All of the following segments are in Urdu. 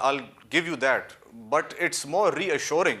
I'll give you that, but it's more reassuring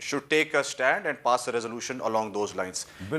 should take a stand and pass a resolution along those lines.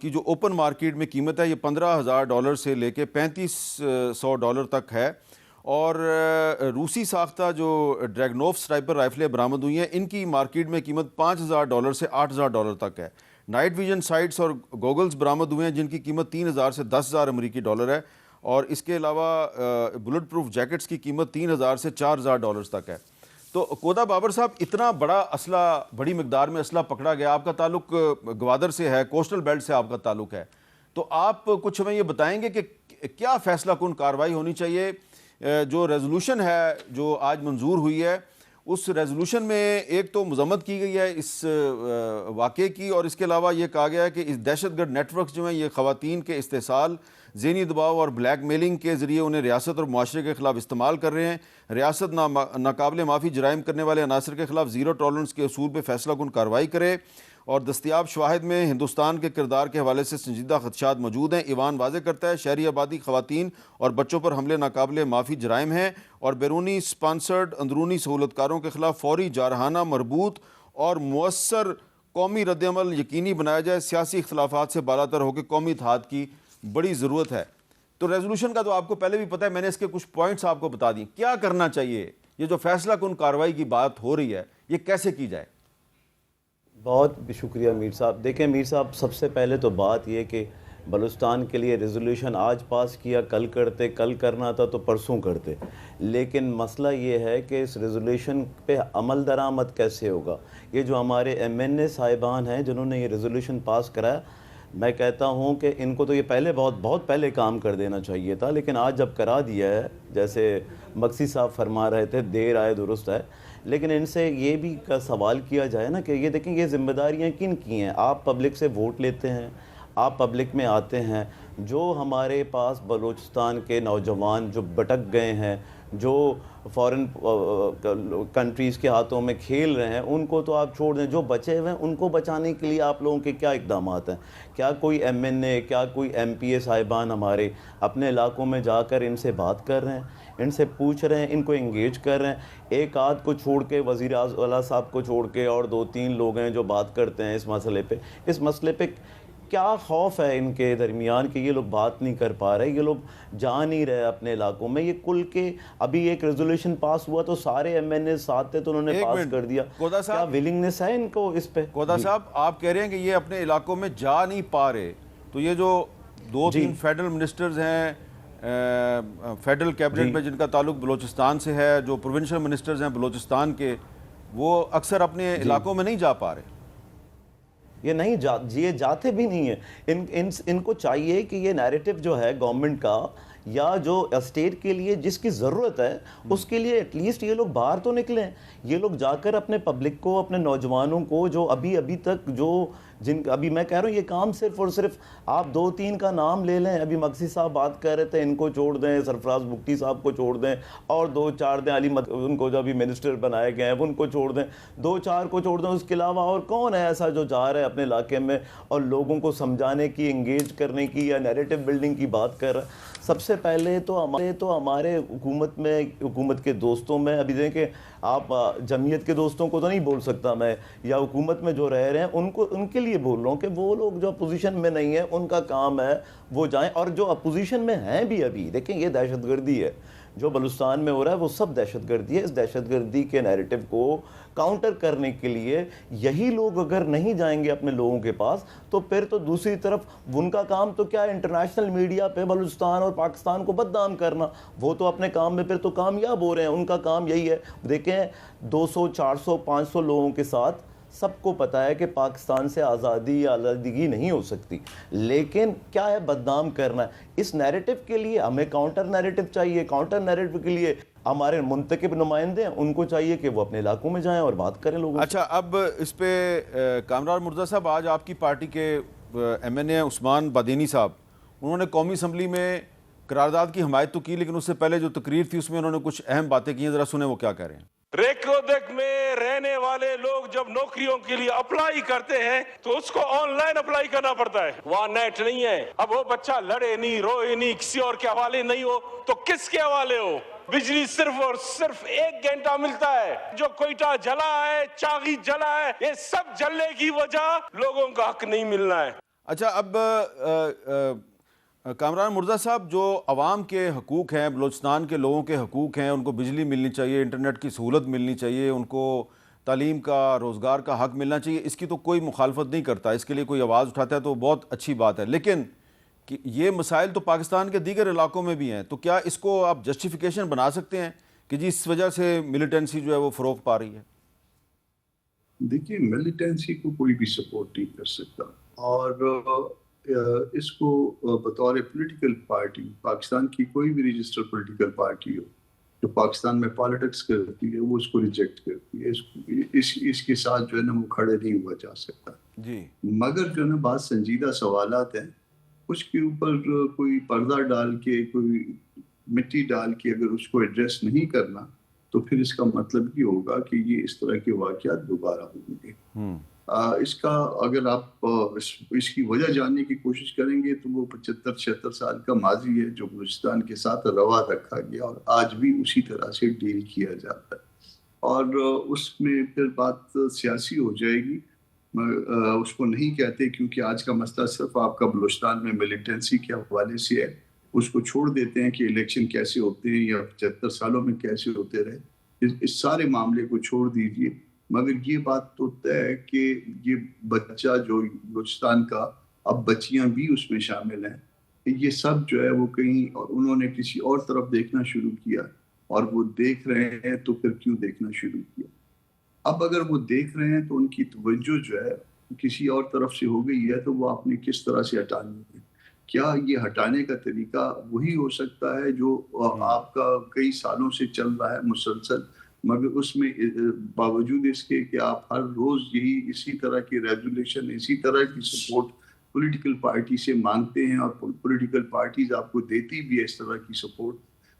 کی جو اوپن مارکیٹ میں قیمت ہے یہ $15,000 سے لے کے $3,500 تک ہے، اور روسی ساختہ جو ڈریگنوف سنائپر رائفلیں برآمد ہوئی ہیں ان کی مارکیٹ میں قیمت $5,000 سے $8,000 تک ہے۔ نائٹ ویژن سائٹس اور گوگلز برآمد ہوئے ہیں جن کی قیمت $3,000 سے $10,000 ہے، اور اس کے علاوہ بلٹ پروف جیکٹس کی قیمت $3,000 سے $4,000 تک ہے۔ تو کودا بابر صاحب، اتنا بڑا اسلحہ، بڑی مقدار میں اسلحہ پکڑا گیا، آپ کا تعلق گوادر سے ہے، کوسٹل بیلٹ سے آپ کا تعلق ہے، تو آپ کچھ ہمیں یہ بتائیں گے کہ کیا فیصلہ کن کارروائی ہونی چاہیے؟ جو ریزولوشن ہے جو آج منظور ہوئی ہے، اس ریزولوشن میں ایک تو مذمت کی گئی ہے اس واقعے کی، اور اس کے علاوہ یہ کہا گیا ہے کہ اس دہشت گرد نیٹ ورکس جو ہیں یہ خواتین کے استحصال، ذہنی دباؤ اور بلیک میلنگ کے ذریعے انہیں ریاست اور معاشرے کے خلاف استعمال کر رہے ہیں۔ ریاست ناقابل معافی جرائم کرنے والے عناصر کے خلاف زیرو ٹالرنس کے اصول پہ فیصلہ کن کارروائی کرے، اور دستیاب شواہد میں ہندوستان کے کردار کے حوالے سے سنجیدہ خدشات موجود ہیں۔ ایوان واضح کرتا ہے شہری آبادی، خواتین اور بچوں پر حملے ناقابل معافی جرائم ہیں، اور بیرونی سپانسرڈ اندرونی سہولت کاروں کے خلاف فوری، جارحانہ، مربوط اور مؤثر قومی رد عمل یقینی بنایا جائے۔ سیاسی اختلافات سے بالاتر ہو کے قومی اتحاد کی بڑی ضرورت ہے۔ تو ریزولوشن کا تو آپ کو پہلے بھی پتہ ہے، میں نے اس کے کچھ پوائنٹس آپ کو بتا دیں۔ کیا کرنا چاہیے؟ یہ جو فیصلہ کن کارروائی کی بات ہو رہی ہے یہ کیسے کی جائے؟ بہت شکریہ میر صاحب۔ دیکھیں میر صاحب، سب سے پہلے تو بات یہ کہ بلوچستان کے لیے ریزولوشن آج پاس کیا، کل کرتے، کل کرنا تھا تو پرسوں کرتے، لیکن مسئلہ یہ ہے کہ اس ریزولوشن پہ عمل درآمد کیسے ہوگا؟ یہ جو ہمارے ایم این اے صاحبان ہیں جنہوں نے یہ ریزولوشن پاس کرایا، میں کہتا ہوں کہ ان کو تو یہ پہلے بہت پہلے کام کر دینا چاہیے تھا، لیکن آج جب کرا دیا ہے، جیسے مکسی صاحب فرما رہے تھے، دیر آئے درست ہے، لیکن ان سے یہ بھی کا سوال کیا جائے نا کہ یہ دیکھیں یہ ذمہ داریاں کن کی ہیں؟ آپ پبلک سے ووٹ لیتے ہیں، آپ پبلک میں آتے ہیں، جو ہمارے پاس بلوچستان کے نوجوان جو بھٹک گئے ہیں، جو فورن کنٹریز کے ہاتھوں میں کھیل رہے ہیں، ان کو تو آپ چھوڑ دیں، جو بچے ہوئے ہیں ان کو بچانے کے لیے آپ لوگوں کے کیا اقدامات ہیں؟ کیا کوئی ایم این اے، کیا کوئی ایم پی اے صاحبان ہمارے اپنے علاقوں میں جا کر ان سے بات کر رہے ہیں، ان سے پوچھ رہے ہیں، ان کو انگیج کر رہے ہیں؟ ایک آدھ کو چھوڑ کے، وزیر اعلیٰ صاحب کو چھوڑ کے، اور 2-3 لوگ ہیں جو بات کرتے ہیں اس مسئلے پہ کیا خوف ہے ان کے درمیان کہ یہ لوگ بات نہیں کر پا رہے، یہ لوگ جا نہیں رہے اپنے علاقوں میں؟ یہ کل کے ابھی ایک ریزولوشن پاس ہوا تو سارے ایم این اے ساتھ تھے تو انہوں نے پاس کر دیا، کیا ولنگنس ہے ان کو اس پہ؟ کودا صاحب، آپ کہہ رہے ہیں کہ یہ اپنے علاقوں میں جا نہیں پا رہے، تو یہ جو 2-3 فیڈرل منسٹرز ہیں فیڈرل کیبنٹ میں جن کا تعلق بلوچستان سے ہے، جو پروونشل منسٹرز ہیں بلوچستان کے، وہ اکثر اپنے علاقوں میں نہیں جا پا رہے۔ یہ نہیں یہ جاتے بھی نہیں ہیں۔ ان کو چاہیے کہ یہ نیریٹو جو ہے گورنمنٹ کا یا جو اسٹیٹ کے لیے جس کی ضرورت ہے اس کے لیے ایٹ لیسٹ یہ لوگ باہر تو نکلیں، یہ لوگ جا کر اپنے پبلک کو، اپنے نوجوانوں کو جو ابھی تک ابھی میں کہہ رہا ہوں یہ کام صرف اور صرف آپ 2-3 کا نام لے لیں، ابھی مقصد صاحب بات کر رہے تھے، ان کو چھوڑ دیں، سرفراز بگٹی صاحب کو چھوڑ دیں، اور 2-4 دیں، ان کو جو ابھی منسٹر بنائے گئے ہیں ان کو چھوڑ دیں، 2-4 کو چھوڑ دیں، اس کے علاوہ اور کون ہے ایسا جو جا رہا ہے اپنے علاقے میں اور لوگوں کو سمجھانے کی، انگیج کرنے کی یا نیریٹو بلڈنگ کی بات کر رہا ہے؟ سب سے پہلے تو ہمارے حکومت کے دوستوں میں، ابھی دیکھیں آپ جمعیت کے دوستوں کو تو نہیں بول سکتا میں، یا حکومت میں جو رہ رہے ہیں ان کے لیے بول رہا ہوں کہ وہ لوگ جو اپوزیشن میں نہیں ہیں ان کا کام ہے وہ جائیں، اور جو اپوزیشن میں ہیں بھی ابھی دیکھیں یہ دہشت گردی ہے جو بلوچستان میں ہو رہا ہے، وہ سب دہشت گردی ہے۔ اس دہشت گردی کے نیریٹو کو کاؤنٹر کرنے کے لیے یہی لوگ اگر نہیں جائیں گے اپنے لوگوں کے پاس تو پھر تو دوسری طرف ان کا کام تو کیا ہے، انٹرنیشنل میڈیا پہ بلوچستان اور پاکستان کو بدنام کرنا، وہ تو اپنے کام میں پھر تو کامیاب ہو رہے ہیں، ان کا کام یہی ہے۔ دیکھیں 200 400 500 لوگوں کے ساتھ سب کو پتہ ہے کہ پاکستان سے آزادی یا آزادگی نہیں ہو سکتی، لیکن کیا ہے، بدنام کرنا ہے۔ اس نیریٹو کے لیے ہمیں کاؤنٹر نیریٹو چاہیے، کاؤنٹر نیریٹو کے لیے ہمارے منتخب نمائندے ہیں ان کو چاہیے کہ وہ اپنے علاقوں میں جائیں اور بات کریں لوگوں سے۔ اچھا، اب اس پہ کامران مرزا صاحب، آج آپ کی پارٹی کے ایم این اے عثمان بادینی صاحب، انہوں نے قومی اسمبلی میں قرارداد کی حمایت تو کی، لیکن اس سے پہلے جو تقریر تھی اس میں انہوں نے کچھ اہم باتیں کی ہیں، ذرا سنیں وہ کیا کہہ رہے ہیں۔ ریکودک میں رہنے والے لوگ جب نوکریوں کے لیے اپلائی کرتے ہیں تو اس کو آن لائن اپلائی کرنا پڑتا ہے، وہاں نیٹ نہیں ہے۔ اب وہ بچہ لڑے نہیں، روئے نہیں، کسی اور کے حوالے نہیں ہو تو کس کے حوالے ہو؟ بجلی صرف اور صرف 1 گھنٹہ ملتا ہے۔ جو کوئٹہ جلا ہے، چاغی جلا ہے، یہ سب جلنے کی وجہ لوگوں کا حق نہیں ملنا ہے۔ اچھا، اب کامران مرزا صاحب، جو عوام کے حقوق ہیں، بلوچستان کے لوگوں کے حقوق ہیں، ان کو بجلی ملنی چاہیے، انٹرنیٹ کی سہولت ملنی چاہیے، ان کو تعلیم کا، روزگار کا حق ملنا چاہیے، اس کی تو کوئی مخالفت نہیں کرتا، اس کے لیے کوئی آواز اٹھاتا ہے تو بہت اچھی بات ہے، لیکن یہ مسائل تو پاکستان کے دیگر علاقوں میں بھی ہیں، تو کیا اس کو آپ جسٹیفیکیشن بنا سکتے ہیں کہ جی اس وجہ سے ملیٹنسی جو ہے وہ فروغ پا رہی ہے؟ دیکھیے، ملیٹنسی کو کوئی بھی سپورٹ نہیں کر سکتا، اور اس کو بطور پولیٹیکل پارٹی، پاکستان کی کوئی بھی رجسٹر پولیٹیکل پارٹی ہو جو پاکستان میں پالیٹکس کرتی ہے، وہ اس کو ریجیکٹ کرتی ہے، اس کے ساتھ جو ہے نا وہ کھڑے نہیں ہوا جا سکتا جی، مگر جو ہے نا بعض سنجیدہ سوالات ہیں، اس کے اوپر کوئی پردہ ڈال کے، کوئی مٹی ڈال کے اگر اس کو ایڈریس نہیں کرنا تو پھر اس کا مطلب یہ ہوگا کہ یہ اس طرح کے واقعات دوبارہ ہوں گے۔ اس کا اگر آپ اس کی وجہ جاننے کی کوشش کریں گے تو وہ 75-76 سال کا ماضی ہے جو بلوچستان کے ساتھ روا رکھا گیا اور آج بھی اسی طرح سے ڈیل کیا جاتا ہے، اور اس میں پھر بات سیاسی ہو جائے گی۔ اس کو نہیں کہتے کیونکہ آج کا مسئلہ صرف آپ کا بلوچستان میں ملیٹنسی کے حوالے سے ہے، اس کو چھوڑ دیتے ہیں کہ الیکشن کیسے ہوتے ہیں یا 75 سالوں میں کیسے ہوتے رہے، اس سارے معاملے کو چھوڑ دیجئے۔ مگر یہ بات تو طے ہے کہ یہ بچہ جو بلوچستان کا، اب بچیاں بھی اس میں شامل ہیں، یہ سب جو ہے وہ کہیں اور انہوں نے کسی اور طرف دیکھنا شروع کیا، اور وہ دیکھ رہے ہیں تو پھر کیوں دیکھنا شروع کیا؟ اب اگر وہ دیکھ رہے ہیں تو ان کی توجہ جو ہے کسی اور طرف سے ہو گئی ہے، تو وہ آپ نے کس طرح سے ہٹانی ہے؟ کیا یہ ہٹانے کا طریقہ وہی ہو سکتا ہے جو آپ کا کئی سالوں سے چل رہا ہے مسلسل، مگر اس میں باوجود اس کے کہ آپ ہر روز یہی اسی طرح کی ریزولیشن، اسی طرح کی سپورٹ پولیٹیکل پارٹی سے مانگتے ہیں، اور پولیٹیکل پارٹیز آپ کو دیتی بھی ہے اس طرح کی سپورٹ،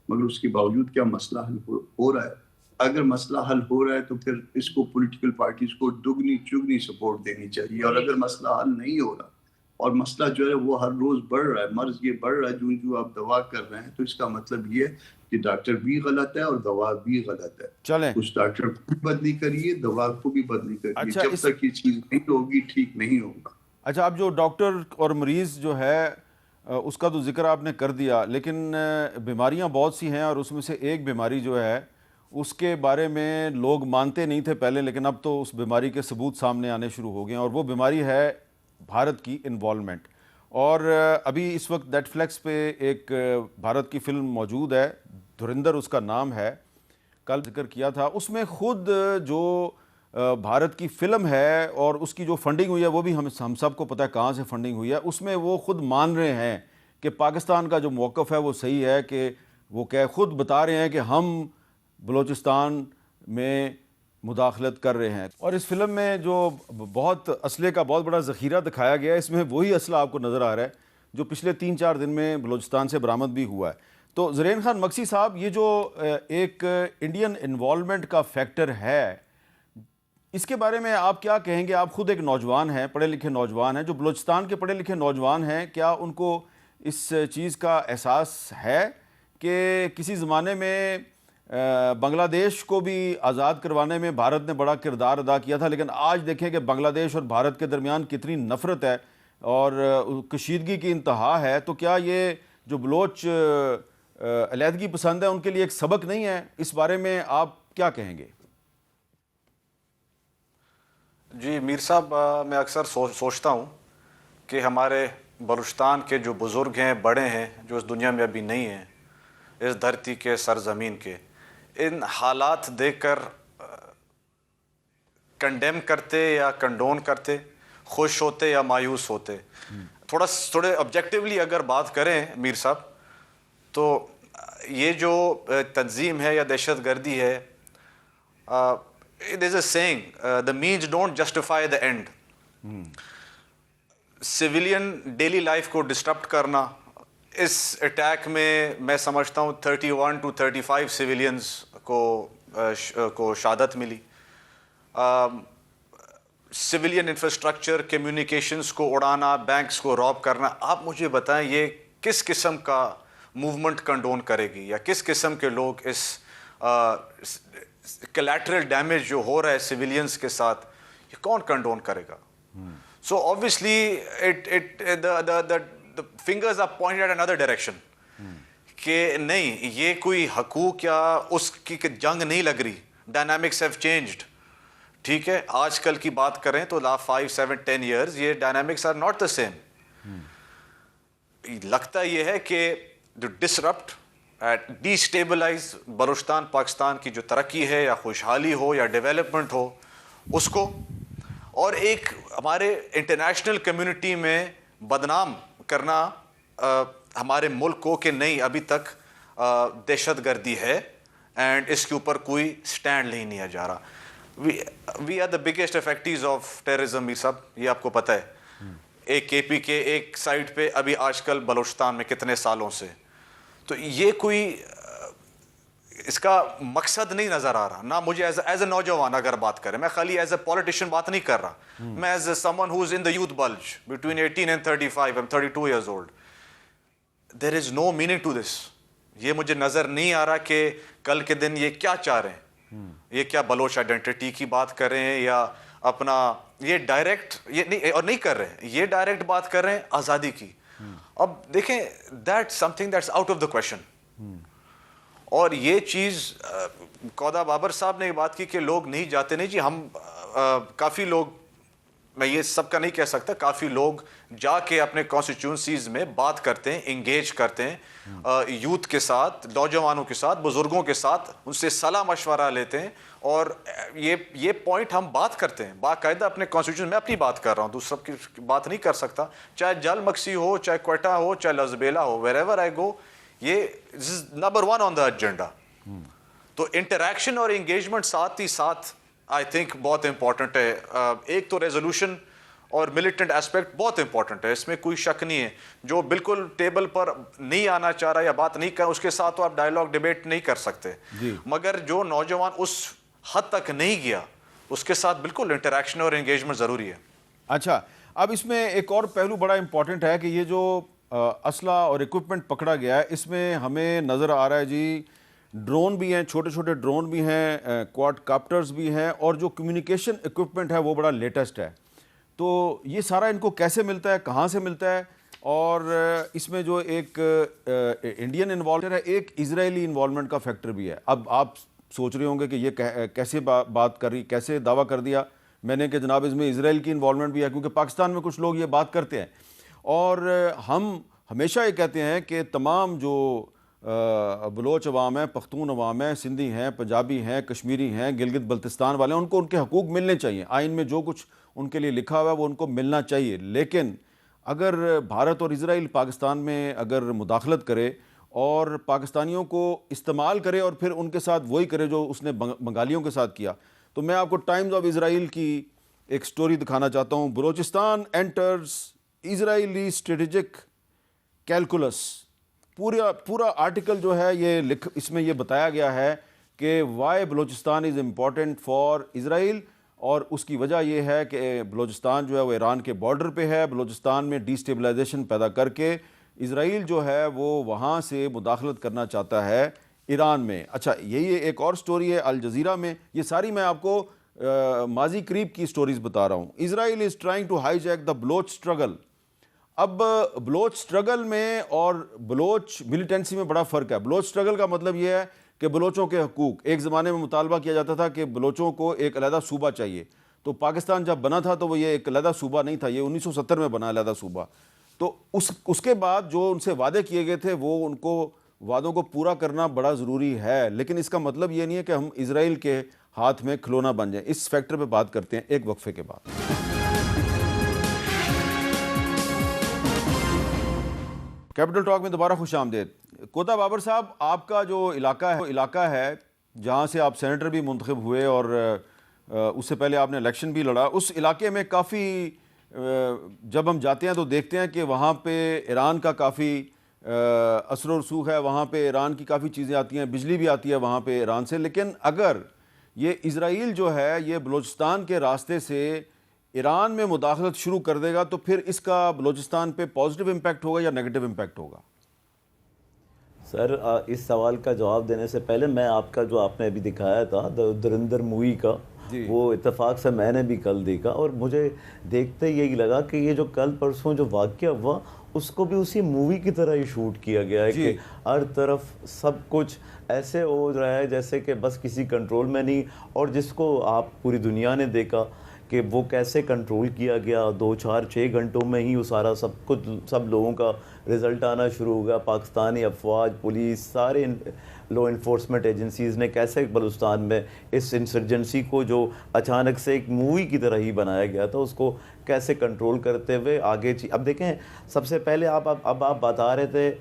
مگر اس کے باوجود کیا مسئلہ حل ہو رہا ہے؟ اگر مسئلہ حل ہو رہا ہے تو پھر اس کو پولیٹیکل پارٹیز کو دگنی چگنی سپورٹ دینی چاہیے، اور اگر مسئلہ حل نہیں ہو رہا اور مسئلہ جو ہے وہ ہر روز بڑھ رہا ہے، مرض یہ بڑھ رہا ہے، جو آپ دوا کر رہے ہیں، تو اس کا مطلب یہ ہے کہ ڈاکٹر بھی غلط ہے اور دوا بھی غلط ہے۔ چلیں، اس ڈاکٹر کو بھی بدلی کریے، دوا کو بھی بدلی کریے، اچھا، جب تک یہ چیز نہیں ہوگی ٹھیک نہیں ہوگا۔ اچھا، اب جو ڈاکٹر اور مریض جو ہے اس کا تو ذکر آپ نے کر دیا، لیکن بیماریاں بہت سی ہیں، اور اس میں سے ایک بیماری جو ہے اس کے بارے میں لوگ مانتے نہیں تھے پہلے، لیکن اب تو اس بیماری کے ثبوت سامنے آنے شروع ہو گئے ہیں، اور وہ بیماری ہے بھارت کی انوالومنٹ۔ اور ابھی اس وقت نیٹ فلیکس پہ ایک بھارت کی فلم موجود ہے، دھرندر اس کا نام ہے، کل ذکر کیا تھا، اس میں خود جو بھارت کی فلم ہے اور اس کی جو فنڈنگ ہوئی ہے وہ بھی ہم سب کو پتہ ہے کہاں سے فنڈنگ ہوئی ہے، اس میں وہ خود مان رہے ہیں کہ پاکستان کا جو موقف ہے وہ صحیح ہے، کہ وہ خود بتا رہے ہیں کہ ہم بلوچستان میں مداخلت کر رہے ہیں۔ اور اس فلم میں جو بہت اسلحے کا بہت بڑا ذخیرہ دکھایا گیا ہے، اس میں وہی اسلحہ آپ کو نظر آ رہا ہے جو پچھلے 3-4 دن میں بلوچستان سے برآمد بھی ہوا ہے۔ تو زرین خان مکسی صاحب، یہ جو ایک انڈین انوالومنٹ کا فیکٹر ہے، اس کے بارے میں آپ کیا کہیں گے؟ آپ خود ایک نوجوان ہیں، پڑھے لکھے نوجوان ہیں، جو بلوچستان کے پڑھے لکھے نوجوان ہیں، کیا ان کو اس چیز کا احساس ہے کہ کسی زمانے میں بنگلہ دیش کو بھی آزاد کروانے میں بھارت نے بڑا کردار ادا کیا تھا، لیکن آج دیکھیں کہ بنگلہ دیش اور بھارت کے درمیان کتنی نفرت ہے اور کشیدگی کی انتہا ہے، تو کیا یہ جو بلوچ علیحدگی پسند ہے ان کے لیے ایک سبق نہیں ہے؟ اس بارے میں آپ کیا کہیں گے؟ جی میر صاحب، میں اکثر سوچتا ہوں کہ ہمارے بلوچستان کے جو بزرگ ہیں، بڑے ہیں، جو اس دنیا میں ابھی نہیں ہیں، اس دھرتی کے سرزمین کے، ان حالات دیکھ کر کنڈیم کرتے یا کنڈون کرتے، خوش ہوتے یا مایوس ہوتے؟ تھوڑے آبجیکٹیولی اگر بات کریں میر صاحب، تو یہ جو تنظیم ہے یا دہشت گردی ہے، there is a saying, the means don't justify the end. Civilian daily life کو ڈسٹرپٹ کرنا، اس اٹیک میں سمجھتا ہوں 31 to 35 سویلینز کو شہادت ملی۔ سویلین انفراسٹرکچر، کمیونیکیشنز کو اڑانا، بینکس کو راب کرنا، آپ مجھے بتائیں یہ کس قسم کا موومنٹ کنڈون کرے گی، یا کس قسم کے لوگ اس کولیٹرل ڈیمیج جو ہو رہا ہے سویلینز کے ساتھ، یہ کون کنڈون کرے گا؟ So obviously the fingers are pointed at another direction. کہ نہیں یہ کوئی حقوق یا اس کی جنگ نہیں لگ رہی. Dynamics have changed. ٹھیک ہے, آج کل کی بات کریں تو last 5, 7, 10 years یہ dynamics are not the same. لگتا یہ ہے کہ جو ڈسرپٹ ڈیسٹیبلائز بلوچستان پاکستان کی جو ترقی ہے یا خوشحالی ہو یا ڈیولپمنٹ ہو اس کو, اور ایک ہمارے انٹرنیشنل کمیونٹی میں بدنام کرنا ہمارے ملک کو کہ نہیں ابھی تک دہشت گردی ہے اینڈ اس کے اوپر کوئی سٹینڈ نہیں لیا جا رہا. We are the biggest affectees of terrorism. یہ سب یہ آپ کو پتہ ہے. ایک کے پی کے ایک سائڈ پہ ابھی آج کل بلوچستان میں کتنے سالوں سے, تو یہ کوئی اس کا مقصد نہیں نظر آ رہا. نہ مجھے ایز اے نوجوان اگر بات کریں, میں خالی ایز اے پولیٹیشین بات نہیں کر رہا, میں is a someone who is in the youth bulge between 18 and 35, I'm 32 years old. There is no meaning to this. یہ مجھے نظر نہیں آ رہا کہ کل کے دن یہ کیا چاہ رہے ہیں. یہ کیا بلوچ آئیڈینٹی کی بات کر رہے ہیں یا اپنا یہ ڈائریکٹ یہ نہیں, اور نہیں کر رہے ہیں, یہ ڈائریکٹ بات کر رہے ہیں آزادی کی. اب دیکھیں that some thing that's out of the question. اور یہ چیز قودا بابر صاحب نے یہ بات کی کہ لوگ نہیں جاتے. نہیں جی, ہم کافی لوگ, میں یہ سب کا نہیں کہہ سکتا, کافی لوگ جا کے اپنے کانسٹیٹیوئنسیز میں بات کرتے ہیں, انگیج کرتے ہیں یوتھ کے ساتھ, نوجوانوں کے ساتھ, بزرگوں کے ساتھ, ان سے صلاح مشورہ لیتے ہیں. اور یہ پوائنٹ ہم بات کرتے ہیں باقاعدہ اپنے کانسٹیٹیوشن میں. اپنی بات کر رہا ہوں, دوسروں کی بات نہیں کر سکتا. چاہے جل مکسی ہو, چاہے کوئٹہ ہو, چاہے لزبیلا ہو, ویر ایور آئی گو, یہ نمبر 1 آن دا ایجنڈا. تو انٹریکشن اور انگیجمنٹ ساتھ ہی ساتھ آئی تھنک بہت امپورٹنٹ ہے. ایک تو ریزولوشن اور ملیٹنٹ اسپیکٹ بہت امپورٹنٹ ہے, اس میں کوئی شک نہیں ہے. جو بالکل ٹیبل پر نہیں آنا چاہ رہا یا بات نہیں کر, اس کے ساتھ تو آپ ڈائیلاگ ڈیبیٹ نہیں کر سکتے. مگر جو نوجوان اس حد تک نہیں گیا, اس کے ساتھ بالکل انٹریکشن اور انگیجمنٹ ضروری ہے. اچھا, اب اس میں ایک اور پہلو بڑا امپورٹنٹ ہے کہ یہ جو اسلحہ اور اکوپمنٹ پکڑا گیا ہے, اس میں ہمیں نظر آ رہا ہے جی ڈرون بھی ہیں, چھوٹے چھوٹے ڈرون بھی ہیں, کوڈ کاپٹرز بھی ہیں, اور جو کمیونیکیشن اکوپمنٹ ہے وہ بڑا لیٹسٹ ہے. تو یہ سارا ان کو کیسے ملتا ہے, کہاں سے ملتا ہے, اور اس میں جو ایک انڈین انوالومنٹ ہے, ایک اسرائیلی انوالومنٹ کا فیکٹر بھی ہے. اب آپ سوچ رہے ہوں گے کہ یہ کیسے بات کر رہی, کیسے دعویٰ کر دیا میں نے کہ جناب اس میں اسرائیل کی انوالومنٹ بھی ہے, کیونکہ پاکستان میں کچھ لوگ یہ بات کرتے ہیں. اور ہم ہمیشہ یہ کہتے ہیں کہ تمام جو بلوچ عوام ہیں, پختون عوام ہیں, سندھی ہیں, پنجابی ہیں, کشمیری ہیں, گلگت بلتستان والے ہیں, ان کو ان کے حقوق ملنے چاہیے. آئین میں جو کچھ ان کے لیے لکھا ہوا ہے وہ ان کو ملنا چاہیے. لیکن اگر بھارت اور اسرائیل پاکستان میں اگر مداخلت کرے اور پاکستانیوں کو استعمال کرے اور پھر ان کے ساتھ وہی کرے جو اس نے بنگالیوں کے ساتھ کیا, تو میں آپ کو ٹائمز آف اسرائیل کی ایک سٹوری دکھانا چاہتا ہوں. بلوچستان انٹرز اسرائیلی اسٹریٹجک کیلکولس. پورا آرٹیکل جو ہے یہ اس میں یہ بتایا گیا ہے کہ why Balochistan is important for Israel, اور اس کی وجہ یہ ہے کہ بلوچستان جو ہے وہ ایران کے بارڈر پہ ہے. بلوچستان میں ڈی سٹیبلائزیشن پیدا کر کے اسرائیل جو ہے وہ وہاں سے مداخلت کرنا چاہتا ہے ایران میں. اچھا, یہی ایک اور سٹوری ہے الجزیرہ میں. یہ ساری میں آپ کو ماضی قریب کی سٹوریز بتا رہا ہوں. Israel is trying to hijack the Baloch struggle. اب بلوچ اسٹرگل میں اور بلوچ ملیٹنسی میں بڑا فرق ہے. بلوچ اسٹرگل کا مطلب یہ ہے کہ بلوچوں کے حقوق, ایک زمانے میں مطالبہ کیا جاتا تھا کہ بلوچوں کو ایک علیحدہ صوبہ چاہیے. تو پاکستان جب بنا تھا تو وہ یہ ایک علیحدہ صوبہ نہیں تھا, یہ 1970 میں بنا علیحدہ صوبہ. تو اس کے بعد جو ان سے وعدے کیے گئے تھے وہ ان کو وعدوں کو پورا کرنا بڑا ضروری ہے. لیکن اس کا مطلب یہ نہیں ہے کہ ہم اسرائیل کے ہاتھ میں کھلونا بن جائیں. اس فیکٹر پہ بات کرتے ہیں ایک وقفے کے بعد. کیپٹل ٹاک میں دوبارہ خوش آمدید. قودا بابر صاحب, آپ کا جو علاقہ ہے جہاں سے آپ سینیٹر بھی منتخب ہوئے اور اس سے پہلے آپ نے الیکشن بھی لڑا, اس علاقے میں کافی جب ہم جاتے ہیں تو دیکھتے ہیں کہ وہاں پہ ایران کا کافی اثر و رسوخ ہے, وہاں پہ ایران کی کافی چیزیں آتی ہیں, بجلی بھی آتی ہے وہاں پہ ایران سے. لیکن اگر یہ اسرائیل جو ہے یہ بلوچستان کے راستے سے ایران میں مداخلت شروع کر دے گا تو پھر اس کا بلوچستان پہ پازیٹیو امپیکٹ ہوگا یا نیگیٹو امپیکٹ ہوگا؟ سر, اس سوال کا جواب دینے سے پہلے میں آپ کا جو آپ نے ابھی دکھایا تھا دھرندر مووی کا, وہ اتفاق سے میں نے بھی کل دیکھا اور مجھے دیکھتے یہی لگا کہ یہ جو کل پرسوں جو واقعہ ہوا اس کو بھی اسی مووی کی طرح ہی شوٹ کیا گیا ہے کہ ہر طرف سب کچھ ایسے ہو رہا ہے جیسے کہ بس کسی کنٹرول میں نہیں, اور جس کو آپ پوری دنیا نے دیکھا کہ وہ کیسے کنٹرول کیا گیا, 2-4-6 گھنٹوں میں ہی وہ سارا سب کچھ سب لوگوں کا رزلٹ آنا شروع ہو گیا. پاکستانی افواج, پولیس, سارے لا انفورسمنٹ ایجنسیز نے کیسے بلوچستان میں اس انسرجنسی کو جو اچانک سے ایک مووی کی طرح ہی بنایا گیا تھا اس کو کیسے کنٹرول کرتے ہوئے آگے. اب دیکھیں سب سے پہلے آپ بتا رہے تھے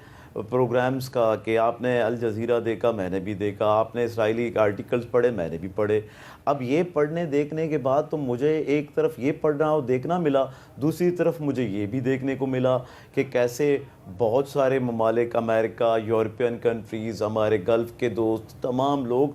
پروگرامز کا کہ آپ نے الجزیرہ دیکھا, میں نے بھی دیکھا, آپ نے اسرائیلی آرٹیکلز پڑھے, میں نے بھی پڑھے. اب یہ پڑھنے دیکھنے کے بعد تو مجھے ایک طرف یہ پڑھنا اور دیکھنا ملا, دوسری طرف مجھے یہ بھی دیکھنے کو ملا کہ کیسے بہت سارے ممالک, امریکہ, یورپین کنٹریز, ہمارے گلف کے دوست, تمام لوگ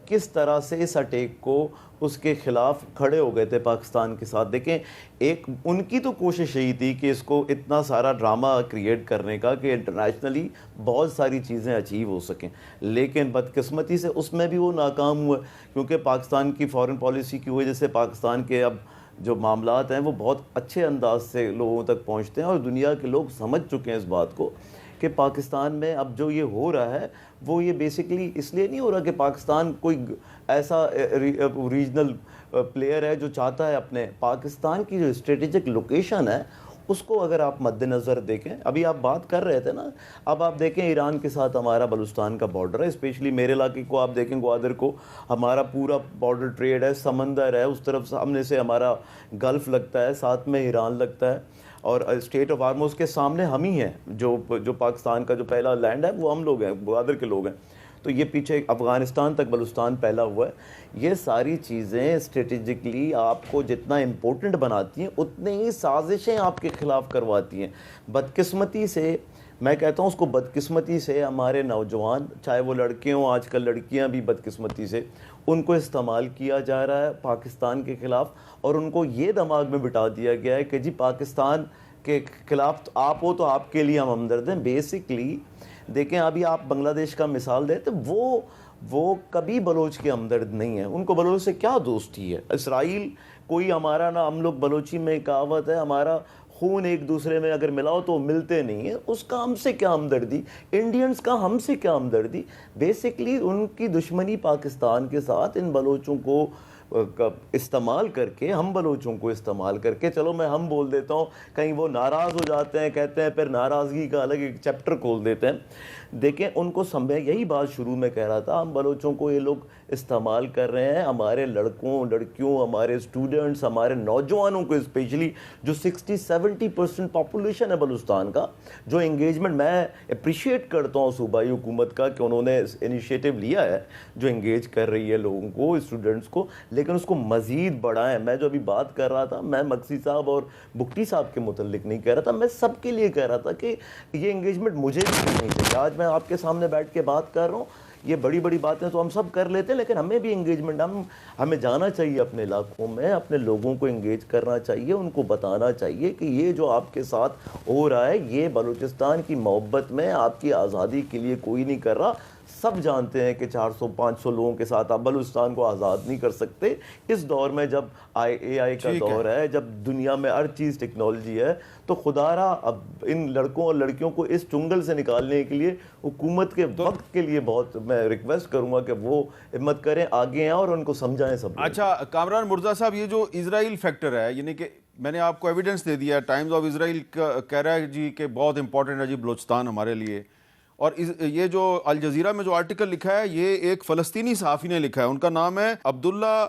کس طرح سے اس اٹیک کو اس کے خلاف کھڑے ہو گئے تھے پاکستان کے ساتھ. دیکھیں ایک ان کی تو کوشش یہی تھی کہ اس کو اتنا سارا ڈرامہ کریٹ کرنے کا کہ انٹرنیشنلی بہت ساری چیزیں اچیو ہو سکیں, لیکن بدقسمتی سے اس میں بھی وہ ناکام ہوئے کیونکہ پاکستان کی فارن پالیسی کی وجہ سے پاکستان کے اب جو معاملات ہیں وہ بہت اچھے انداز سے لوگوں تک پہنچتے ہیں اور دنیا کے لوگ سمجھ چکے ہیں اس بات کو کہ پاکستان میں اب جو یہ ہو رہا ہے وہ یہ بیسکلی اس لیے نہیں ہو رہا کہ پاکستان کوئی ایسا ریجنل پلیئر ہے جو چاہتا ہے اپنے. پاکستان کی جو اسٹریٹجک لوکیشن ہے اس کو اگر آپ مد نظر دیکھیں, ابھی آپ بات کر رہے تھے نا, اب آپ دیکھیں ایران کے ساتھ ہمارا بلوچستان کا بارڈر ہے, اسپیشلی میرے علاقے کو آپ دیکھیں گوادر کو, ہمارا پورا بارڈر ٹریڈ ہے, سمندر ہے, اس طرف سامنے سے ہمارا گلف لگتا ہے, ساتھ میں ایران لگتا ہے, اور اسٹیٹ آف ہارموز کے سامنے ہم ہی ہیں, جو پاکستان کا جو پہلا لینڈ ہے وہ ہم لوگ ہیں, گوادر کے لوگ ہیں. تو یہ پیچھے افغانستان تک بلوچستان پھیلا ہوا ہے. یہ ساری چیزیں اسٹریٹجکلی آپ کو جتنا امپورٹنٹ بناتی ہیں اتنے ہی سازشیں آپ کے خلاف کرواتی ہیں. بدقسمتی سے میں کہتا ہوں اس کو بدقسمتی سے ہمارے نوجوان, چاہے وہ لڑکے ہوں, آج کل لڑکیاں بھی بدقسمتی سے ان کو استعمال کیا جا رہا ہے پاکستان کے خلاف, اور ان کو یہ دماغ میں بٹھا دیا گیا ہے کہ جی پاکستان کے خلاف آپ ہو تو آپ کے لیے ہم ہمدرد ہیں. بیسکلی دیکھیں ابھی آپ بنگلہ دیش کا مثال دیں تو وہ کبھی بلوچ کے ہمدرد نہیں ہیں, ان کو بلوچ سے کیا دوستی ہے. اسرائیل کوئی ہمارا نا, ہم لوگ بلوچی میں کہاوت ہے ہمارا خون ایک دوسرے میں اگر ملاؤ تو ملتے نہیں ہیں, اس کا ہم سے کیا ہمدردی, انڈینز کا ہم سے کیا ہمدردی. بیسکلی ان کی دشمنی پاکستان کے ساتھ ان بلوچوں کو استعمال کر کے, ہم بلوچوں کو استعمال کر کے, چلو میں ہم بول دیتا ہوں, کہیں وہ ناراض ہو جاتے ہیں, کہتے ہیں پھر ناراضگی کا الگ ایک چیپٹر کھول دیتے ہیں. دیکھیں ان کو یہی بات شروع میں کہہ رہا تھا, ہم بلوچوں کو یہ لوگ استعمال کر رہے ہیں, ہمارے لڑکوں لڑکیوں, ہمارے اسٹوڈنٹس, ہمارے نوجوانوں کو اسپیشلی جو 60-70% پاپولیشن ہے بلوچستان کا, جو انگیجمنٹ میں اپریشیٹ کرتا ہوں صوبائی حکومت کا کہ انہوں نے انیشیٹو لیا ہے جو انگیج کر رہی ہے لوگوں کو, اسٹوڈنٹس کو, لیکن اس کو مزید بڑھائیں. میں جو ابھی بات کر رہا تھا میں مقصی صاحب اور بگٹی صاحب کے متعلق نہیں کہہ رہا تھا, میں سب کے لیے کہہ رہا تھا کہ یہ انگیجمنٹ مجھے بھی نہیں چاہیے. آج میں آپ کے سامنے بیٹھ کے بات کر رہا ہوں, یہ بڑی بڑی باتیں تو ہم سب کر لیتے ہیں, لیکن ہمیں بھی انگیجمنٹ, ہمیں جانا چاہیے اپنے علاقوں میں, اپنے لوگوں کو انگیج کرنا چاہیے, ان کو بتانا چاہیے کہ یہ جو آپ کے ساتھ ہو رہا ہے یہ بلوچستان کی محبت میں آپ کی آزادی کے لیے کوئی نہیں کر رہا. سب جانتے ہیں کہ 400-500 لوگوں کے ساتھ آپ بلوچستان کو آزاد نہیں کر سکتے. اس دور میں جب AI کا دور ہے, جب دنیا میں ہر چیز ٹیکنالوجی ہے, تو خدا را اب ان لڑکوں اور لڑکیوں کو اس چنگل سے نکالنے کے لیے حکومت کے وقت کے لیے بہت میں ریکویسٹ کروں گا کہ وہ ہمت کریں, آگے ہیں اور ان کو سمجھائیں سب. اچھا کامران مرزا صاحب, یہ جو اسرائیل فیکٹر ہے, یعنی کہ میں نے آپ کو ایویڈنس دے دیا, ٹائمز آف اسرائیل کہہ رہا ہے جی کہ بہت امپورٹنٹ ہے جی بلوچستان ہمارے لیے, اور یہ جو الجزیرہ میں جو آرٹیکل لکھا ہے یہ ایک فلسطینی صحافی نے لکھا ہے, ان کا نام ہے عبداللہ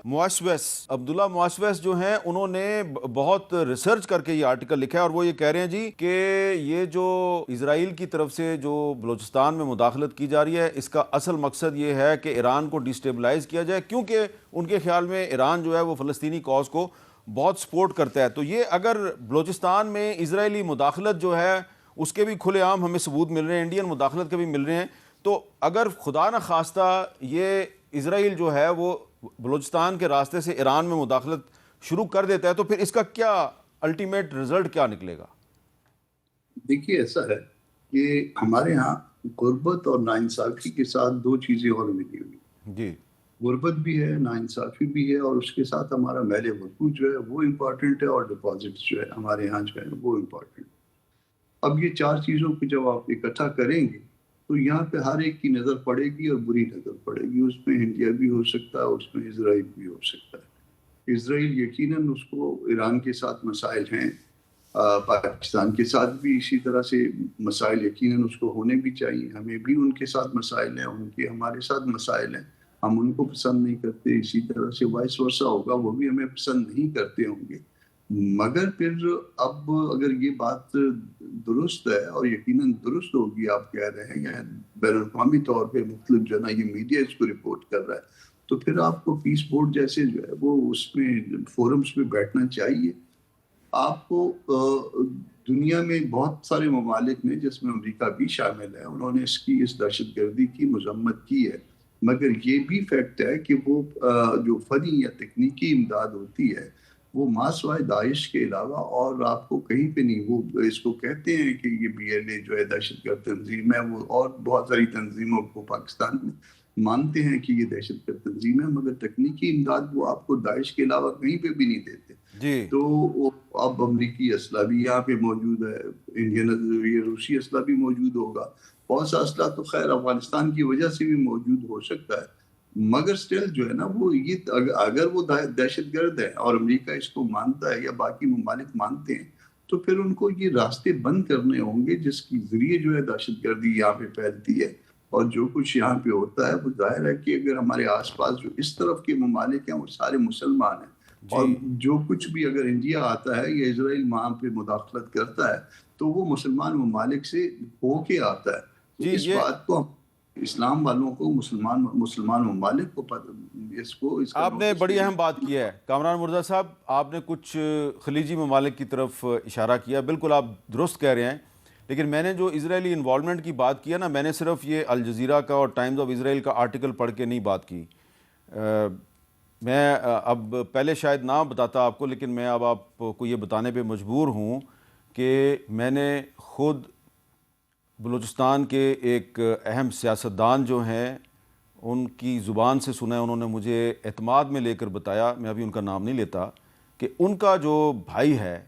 مواسویس جو ہیں, انہوں نے بہت ریسرچ کر کے یہ آرٹیکل لکھا ہے, اور وہ یہ کہہ رہے ہیں جی کہ یہ جو اسرائیل کی طرف سے جو بلوچستان میں مداخلت کی جا رہی ہے اس کا اصل مقصد یہ ہے کہ ایران کو ڈیسٹیبلائز کیا جائے, کیونکہ ان کے خیال میں ایران جو ہے وہ فلسطینی کاز کو بہت سپورٹ کرتا ہے. تو یہ اگر بلوچستان میں اسرائیلی مداخلت جو ہے اس کے بھی کھلے عام ہمیں ثبوت مل رہے ہیں, انڈین مداخلت کے بھی مل رہے ہیں, تو اگر خدا نہ خواستہ یہ اسرائیل جو ہے وہ بلوچستان کے راستے سے ایران میں مداخلت شروع کر دیتا ہے تو پھر اس کا کیا الٹیمیٹ رزلٹ کیا نکلے گا؟ دیکھیے ایسا ہے کہ ہمارے ہاں غربت اور ناانصافی کے ساتھ دو چیزیں اور ملی ہوئی. جی, غربت بھی ہے، ناانصافی بھی ہے، اور اس کے ساتھ ہمارا میل وقوع جو ہے وہ امپورٹنٹ ہے، اور ڈپازٹس جو ہے ہمارے یہاں جو ہے وہ امپورٹنٹ. اب یہ چار چیزوں کو جب آپ اکٹھا کریں گے تو یہاں پہ ہر ایک کی نظر پڑے گی اور بری نظر پڑے گی. اس میں انڈیا بھی ہو سکتا ہے، اس میں اسرائیل بھی ہو سکتا ہے. اسرائیل یقیناً اس کو ایران کے ساتھ مسائل ہیں، پاکستان کے ساتھ بھی اسی طرح سے مسائل یقیناً اس کو ہونے بھی چاہیے. ہمیں بھی ان کے ساتھ مسائل ہیں، ان کے ہمارے ساتھ مسائل ہیں. ہم ان کو پسند نہیں کرتے، اسی طرح سے وائس ورسا ہوگا، وہ بھی ہمیں پسند نہیں کرتے ہوں گے. مگر پھر اب اگر یہ بات درست ہے، اور یقیناً درست ہوگی آپ کہہ رہے ہیں، یا بین الاقوامی طور پہ مختلف جو ہے نا یہ میڈیا اس کو رپورٹ کر رہا ہے، تو پھر آپ کو پیس بورڈ جیسے جو ہے وہ اس میں فورمز میں بیٹھنا چاہیے. آپ کو دنیا میں بہت سارے ممالک نے، جس میں امریکہ بھی شامل ہے، انہوں نے اس دہشت گردی کی مذمت کی ہے. مگر یہ بھی فیکٹ ہے کہ وہ جو فنی یا تکنیکی امداد ہوتی ہے وہ ماں سوائے داعش کے علاوہ اور آپ کو کہیں پہ نہیں. وہ اس کو کہتے ہیں کہ یہ BLA جو ہے دہشت گرد تنظیم ہے، وہ اور بہت ساری تنظیموں کو پاکستان میں مانتے ہیں کہ یہ دہشت گرد تنظیم ہے، مگر تکنیکی امداد وہ آپ کو داعش کے علاوہ کہیں پہ بھی نہیں دیتے. جی تو اب امریکی اسلحہ بھی یہاں پہ موجود ہے، انڈین یہ روسی اسلحہ بھی موجود ہوگا، بہت سا اسلحہ تو خیر افغانستان کی وجہ سے بھی موجود ہو سکتا ہے. مگر سٹل جو ہے نا وہ یہ اگر وہ دہشت گرد ہے اور امریکہ اس کو مانتا ہے یا باقی ممالک مانتے ہیں، تو پھر ان کو یہ راستے بند کرنے ہوں گے جس کی ذریعے جو ہے دہشت گردی یہاں پہ پھیلتی ہے. اور جو کچھ یہاں پہ ہوتا ہے وہ ظاہر ہے کہ اگر ہمارے آس پاس جو اس طرف کے ممالک ہیں وہ سارے مسلمان ہیں، اور جو کچھ بھی اگر انڈیا آتا ہے یا اسرائیل وہاں پہ مداخلت کرتا ہے تو وہ مسلمان ممالک سے ہو کے آتا ہے. جی، اس بات کو اسلام والوں کو، مسلمان ممالک کو اس کا آپ نے بڑی اہم بات کی ہے کامران مرزا صاحب. آپ نے کچھ خلیجی ممالک کی طرف اشارہ کیا، بالکل آپ درست کہہ رہے ہیں. لیکن میں نے جو اسرائیلی انوالومنٹ کی بات کیا نا، میں نے صرف یہ الجزیرہ کا اور ٹائمز آف اسرائیل کا آرٹیکل پڑھ کے نہیں بات کی. میں اب پہلے شاید نہ بتاتا آپ کو، لیکن میں اب آپ کو یہ بتانے پہ مجبور ہوں کہ میں نے خود بلوچستان کے ایک اہم سیاستدان جو ہیں ان کی زبان سے سنا ہے، انہوں نے مجھے اعتماد میں لے کر بتایا، میں ابھی ان کا نام نہیں لیتا، کہ ان کا جو بھائی ہے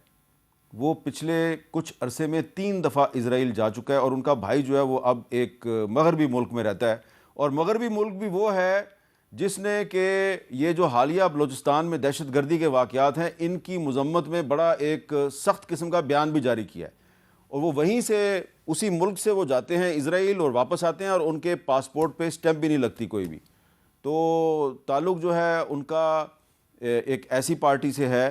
وہ پچھلے کچھ عرصے میں 3 دفعہ اسرائیل جا چکا ہے، اور ان کا بھائی جو ہے وہ اب ایک مغربی ملک میں رہتا ہے. اور مغربی ملک بھی وہ ہے جس نے کہ یہ جو حالیہ بلوچستان میں دہشت گردی کے واقعات ہیں ان کی مذمت میں بڑا ایک سخت قسم کا بیان بھی جاری کیا ہے. اور وہ وہیں سے، اسی ملک سے وہ جاتے ہیں اسرائیل اور واپس آتے ہیں، اور ان کے پاسپورٹ پہ اسٹیمپ بھی نہیں لگتی کوئی بھی. تو تعلق جو ہے ان کا ایک ایسی پارٹی سے ہے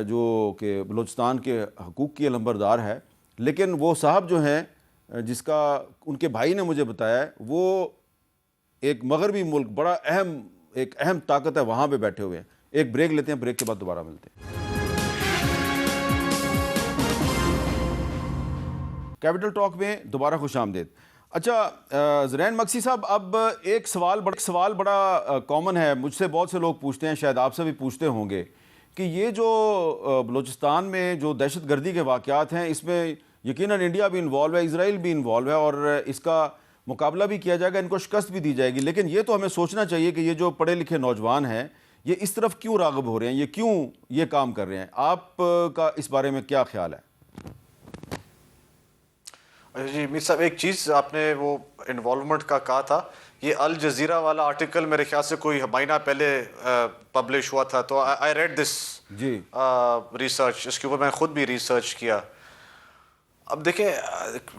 جو کہ بلوچستان کے حقوق کی علمبردار ہے. لیکن وہ صاحب جو ہیں جس کا ان کے بھائی نے مجھے بتایا ہے، وہ ایک مغربی ملک، بڑا ایک اہم طاقت ہے، وہاں پہ بیٹھے ہوئے ہیں. ایک بریک لیتے ہیں، بریک کے بعد دوبارہ ملتے ہیں. کیپٹل ٹاک میں دوبارہ خوش آمدید. اچھا زرین مکسی صاحب، اب ایک سوال بڑا کامن ہے، مجھ سے بہت سے لوگ پوچھتے ہیں، شاید آپ سے بھی پوچھتے ہوں گے، کہ یہ جو بلوچستان میں جو دہشت گردی کے واقعات ہیں اس میں یقیناً انڈیا بھی انوالو ہے، اسرائیل بھی انوالو ہے، اور اس کا مقابلہ بھی کیا جائے گا، ان کو شکست بھی دی جائے گی. لیکن یہ تو ہمیں سوچنا چاہیے کہ یہ جو پڑھے لکھے نوجوان ہیں یہ اس طرف کیوں راغب ہو رہے ہیں، یہ کیوں یہ کام کر رہے ہیں؟ آپ کا اس بارے میں کیا خیال ہے؟ جی میر صاحب، ایک چیز آپ نے وہ انوالومنٹ کا کہا تھا، یہ الجزیرہ والا آرٹیکل میرے خیال سے کوئی مہینہ پہلے پبلش ہوا تھا، تو آئی ریڈ دس ریسرچ، اس کے اوپر میں خود بھی ریسرچ کیا. اب دیکھیں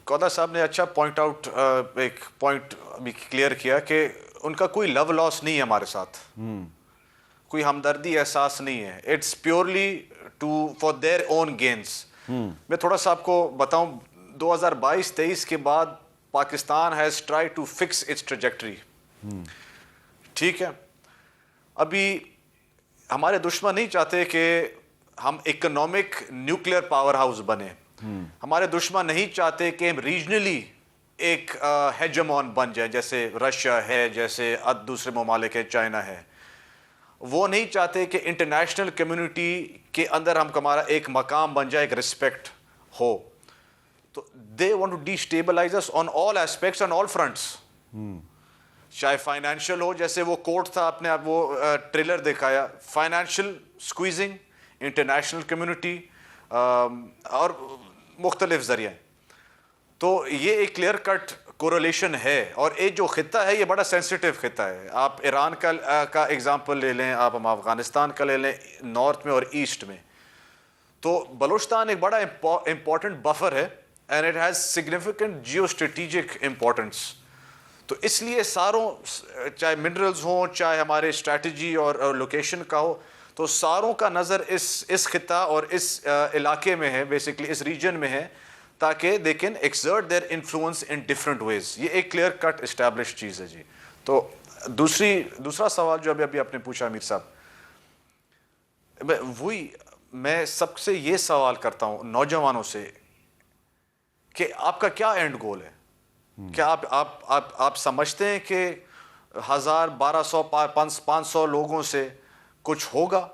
قودا صاحب نے اچھا ایک پوائنٹ ابھی کلیئر کیا کہ ان کا کوئی لو لاس نہیں ہے ہمارے ساتھ، کوئی ہمدردی احساس نہیں ہے. It's purely for their own gains. میں تھوڑا سا آپ کو بتاؤں، 2022-23 کے بعد Pakistan has try to fix its trajectory. ٹھیک ہے، ابھی ہمارے دشمن نہیں چاہتے کہ ہم اکنامک نیوکلیئر پاور ہاؤس بنے. ہمارے دشمن نہیں چاہتے کہ ہم ریجنلی ایک ہیجمون بن جائے، جیسے رشیا ہے، جیسے دوسرے ممالک ہے، چائنا ہے. وہ نہیں چاہتے کہ انٹرنیشنل کمیونٹی کے اندر ہمارا ایک مقام بن جائے، ایک رسپیکٹ ہو. تو they want to destabilize us on all aspects and all fronts. چاہے فائنینشیل ہو, جیسے وہ کوٹ تھا, آپ نے وہ ٹریلر دکھایا, فائنینشیل سکویزنگ, انٹرنیشنل کمیونٹی اور مختلف ذریعے. تو یہ ایک کلیئر کٹ کوریلیشن ہے. اور ایک جو خطہ ہے یہ بڑا سینسیٹیو خطہ ہے. آپ ایران کا ایگزامپل لے لیں, آپ ہم افغانستان کا لے لیں, نارتھ میں اور ایسٹ میں. تو بلوچستان ایک بڑا امپورٹنٹ بفر ہے and it has significant geostrategic importance. تو اس لیے ساروں, چاہے منرلز ہوں, چاہے ہمارے اسٹریٹجی اور لوکیشن کا ہو, تو ساروں کا نظر اس خطہ اور اس علاقے میں ہے, بیسکلی اس ریجن میں ہے, تاکہ they can exert their influence in different ways. یہ ایک کلیئر کٹ اسٹیبلش چیز ہے جی. تو دوسرا سوال جو ابھی آپ نے پوچھا امیر صاحب, وہی میں سب سے یہ سوال کرتا ہوں نوجوانوں سے کہ آپ کا کیا اینڈ گول ہے؟ کیا آپ سمجھتے ہیں کہ 1000 1200 500 لوگوں سے کچھ ہوگا؟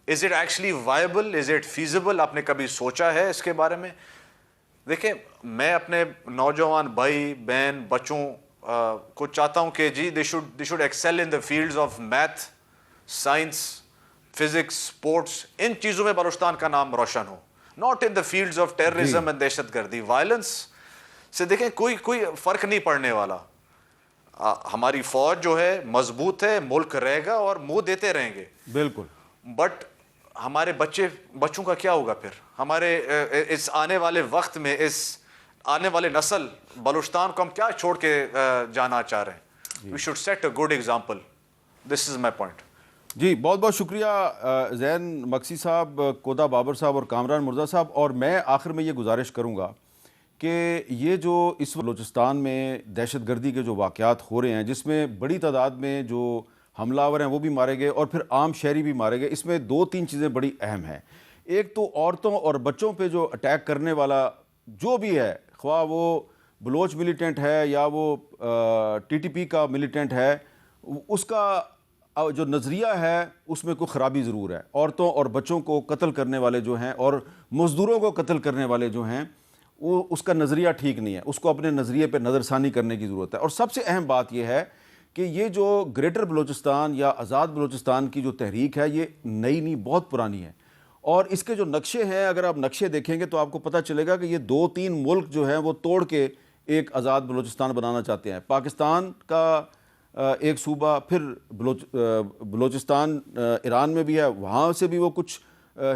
Is it actually viable, is it feasible? آپ نے کبھی سوچا ہے اس کے بارے میں؟ دیکھیں, میں اپنے نوجوان بھائی بہن بچوں کو چاہتا ہوں کہ جی they should excel in the fields of math, science, physics, sports. ان چیزوں میں بلوچستان کا نام روشن ہو, not in the fields of terrorism and دہشت گردی. وائلنس سے دیکھیں کوئی فرق نہیں پڑنے والا. ہماری فوج جو ہے مضبوط ہے, ملک رہے گا اور منہ دیتے رہیں گے. بالکل. بٹ ہمارے بچوں کا کیا ہوگا پھر؟ ہمارے اس آنے والے وقت میں, اس آنے والے نسل, بلوچستان کو ہم کیا چھوڑ کے جانا چاہ رہے ہیں؟ We should set a good example. This is my point. جی بہت بہت شکریہ زین مکسی صاحب, کودا بابر صاحب اور کامران مرزا صاحب. اور میں آخر میں یہ گزارش کروں گا کہ یہ جو اس بلوچستان میں دہشت گردی کے جو واقعات ہو رہے ہیں, جس میں بڑی تعداد میں جو حملہ آور ہیں وہ بھی مارے گئے اور پھر عام شہری بھی مارے گئے, اس میں 2-3 چیزیں بڑی اہم ہیں. ایک تو عورتوں اور بچوں پہ جو اٹیک کرنے والا جو بھی ہے, خواہ وہ بلوچ ملیٹنٹ ہے یا وہ TTP کا ملیٹنٹ ہے, اس کا جو نظریہ ہے اس میں کوئی خرابی ضرور ہے. عورتوں اور بچوں کو قتل کرنے والے جو ہیں اور مزدوروں کو قتل کرنے والے جو ہیں, وہ اس کا نظریہ ٹھیک نہیں ہے. اس کو اپنے نظریے پہ نظر ثانی کرنے کی ضرورت ہے. اور سب سے اہم بات یہ ہے کہ یہ جو گریٹر بلوچستان یا آزاد بلوچستان کی جو تحریک ہے یہ نئی نہیں, بہت پرانی ہے. اور اس کے جو نقشے ہیں, اگر آپ نقشے دیکھیں گے تو آپ کو پتہ چلے گا کہ یہ 2-3 ملک جو ہیں وہ توڑ کے ایک آزاد بلوچستان بنانا چاہتے ہیں. پاکستان کا ایک صوبہ, پھر بلوچستان ایران میں بھی ہے, وہاں سے بھی وہ کچھ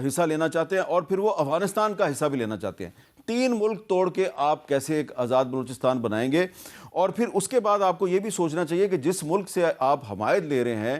حصہ لینا چاہتے ہیں, اور پھر وہ افغانستان کا حصہ بھی لینا چاہتے ہیں. 3 ملک توڑ کے آپ کیسے ایک آزاد بلوچستان بنائیں گے؟ اور پھر اس کے بعد آپ کو یہ بھی سوچنا چاہیے کہ جس ملک سے آپ حمایت لے رہے ہیں,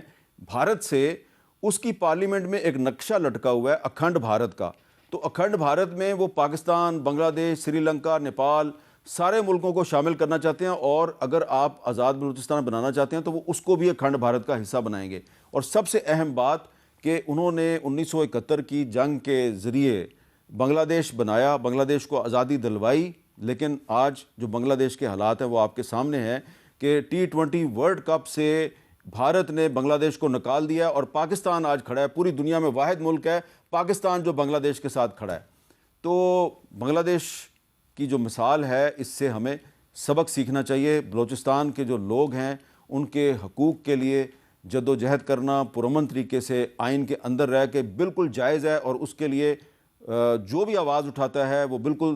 بھارت سے, اس کی پارلیمنٹ میں ایک نقشہ لٹکا ہوا ہے اکھنڈ بھارت کا. تو اکھنڈ بھارت میں وہ پاکستان, بنگلہ دیش, سری لنکا, نیپال, سارے ملکوں کو شامل کرنا چاہتے ہیں. اور اگر آپ آزاد بلوچستان بنانا چاہتے ہیں تو وہ اس کو بھی اکھنڈ بھارت کا حصہ بنائیں گے. اور سب سے اہم بات کہ انہوں نے 1971 کی جنگ کے ذریعے بنگلہ دیش بنایا, بنگلہ دیش کو آزادی دلوائی, لیکن آج جو بنگلہ دیش کے حالات ہیں وہ آپ کے سامنے ہیں کہ T20 ورلڈ کپ سے بھارت نے بنگلہ دیش کو نکال دیا, اور پاکستان آج کھڑا ہے. پوری دنیا میں واحد ملک ہے پاکستان جو بنگلہ دیش کے ساتھ کھڑا ہے. تو بنگلہ دیش کی جو مثال ہے, اس سے ہمیں سبق سیکھنا چاہیے. بلوچستان کے جو لوگ ہیں ان کے حقوق کے لیے جد و جہد کرنا پرامن طریقے سے آئین کے اندر رہ کے بالکل جائز ہے, اور اس کے لیے جو بھی آواز اٹھاتا ہے وہ بالکل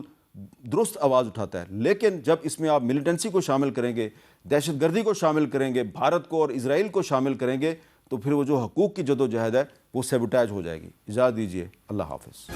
درست آواز اٹھاتا ہے. لیکن جب اس میں آپ ملیٹنسی کو شامل کریں گے, دہشت گردی کو شامل کریں گے, بھارت کو اور اسرائیل کو شامل کریں گے, تو پھر وہ جو حقوق کی جد و جہد ہے وہ سیبوٹیج ہو جائے گی. اجازت دیجیے, اللہ حافظ.